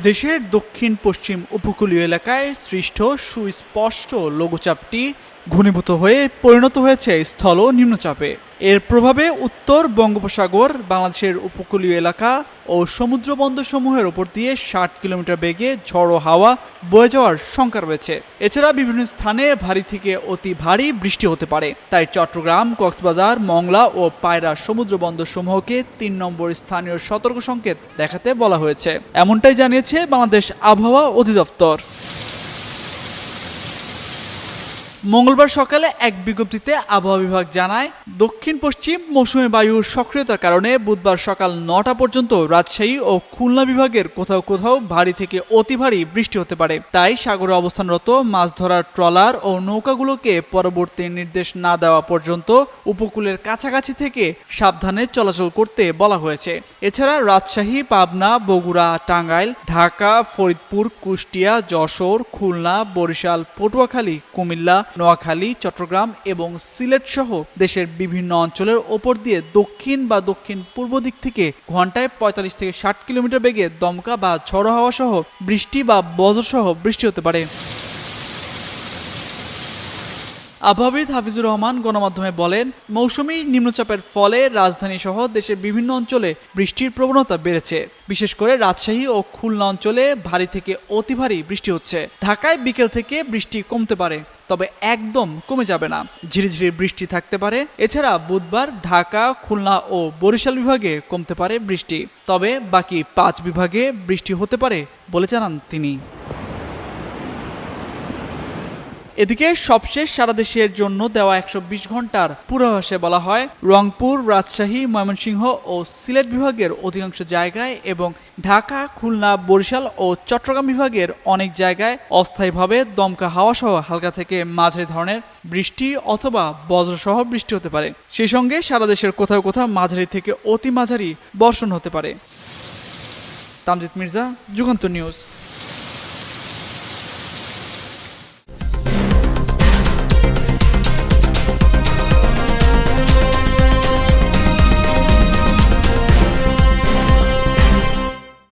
দেশের দক্ষিণ পশ্চিম উপকূলীয় এলাকায় সৃষ্ট সুস্পষ্ট লঘুচাপটি ঘনীভূত হয়ে পরিণত হয়েছে স্থল নিম্নচাপে। এর প্রভাবে উত্তর বঙ্গোপসাগর, বাংলাদেশের উপকূলীয় এলাকা ও সমুদ্র বন্দরসমূহের ওপর দিয়ে ৬০ কিলোমিটার বেগে ঝড়ো হাওয়া বয়ে যাওয়ার শঙ্কা রয়েছে। এছাড়া বিভিন্ন স্থানে ভারী থেকে অতি ভারী বৃষ্টি হতে পারে। তাই চট্টগ্রাম, কক্সবাজার, মংলা ও পায়রা সমুদ্র বন্দরসমূহকে ৩ নম্বর স্থানীয় সতর্ক সংকেত দেখাতে বলা হয়েছে। এমনটাই জানিয়েছে বাংলাদেশ আবহাওয়া অধিদপ্তর। মঙ্গলবার সকালে এক বিজ্ঞপ্তিতে আবহাওয়া বিভাগ জানায়, দক্ষিণ পশ্চিম মৌসুমী বায়ুর সক্রিয়তার কারণে বুধবার সকাল ৯টা পর্যন্ত রাজশাহী ও খুলনা বিভাগের কোথাও কোথাও ভারী থেকে অতি ভারী বৃষ্টি হতে পারে। তাই সাগরে অবস্থানরত মাছ ধরার ট্রলার ও নৌকাগুলোকে পরবর্তী নির্দেশ না দেওয়া পর্যন্ত উপকূলের কাছাকাছি থেকে সাবধানে চলাচল করতে বলা হয়েছে। এছাড়া রাজশাহী, পাবনা, বগুড়া, টাঙ্গাইল, ঢাকা, ফরিদপুর, কুষ্টিয়া, যশোর, খুলনা, বরিশাল, পটুয়াখালী, কুমিল্লা, নোয়াখালী, চট্টগ্রাম এবং সিলেট সহ দেশের বিভিন্ন অঞ্চলের ওপর দিয়ে দক্ষিণ বা দক্ষিণ পূর্ব দিক থেকে ঘন্টায় ৪৫ থেকে ৬০ কিলোমিটার বেগে দমকা বা ঝড়ো হাওয়া সহ বৃষ্টি বা বজ্রসহ বৃষ্টি হতে পারে। আবহাওয়াবিদ হাফিজুর রহমান গণমাধ্যমে বলেন, মৌসুমী নিম্নচাপের ফলে রাজধানী সহ দেশের বিভিন্ন অঞ্চলে বৃষ্টির প্রবণতা বেড়েছে। বিশেষ করে রাজশাহী ও খুলনা অঞ্চলে ভারী থেকে অতি ভারী বৃষ্টি হচ্ছে। ঢাকায় বিকেল থেকে বৃষ্টি কমতে পারে, তবে একদম কমে যাবে না, ঝিরিঝিরি বৃষ্টি থাকতে পারে। এছাড়া বুধবার ঢাকা, খুলনা ও বরিশাল বিভাগে কমতে পারে বৃষ্টি, তবে বাকি ৫ বিভাগে বৃষ্টি হতে পারে বলে জানান তিনি। এদিকে সবশেষ সারা দেশের জন্য দেওয়া ১২০ ঘন্টার পূর্বাভাসে বলা হয়, রংপুর, রাজশাহী, ময়মনসিংহ ও সিলেট বিভাগের অধিকাংশ জায়গায় এবং ঢাকা, খুলনা, বরিশাল ও চট্টগ্রাম বিভাগের অনেক জায়গায় অস্থায়ীভাবে দমকা হাওয়া সহ হালকা থেকে মাঝারি ধরনের বৃষ্টি অথবা বজ্রসহ বৃষ্টি হতে পারে। সেই সঙ্গে সারা দেশের কোথাও কোথাও মাঝারি থেকে অতি মাঝারি বর্ষণ হতে পারে। তামজিদ মির্জা, যুগান্তর নিউজ।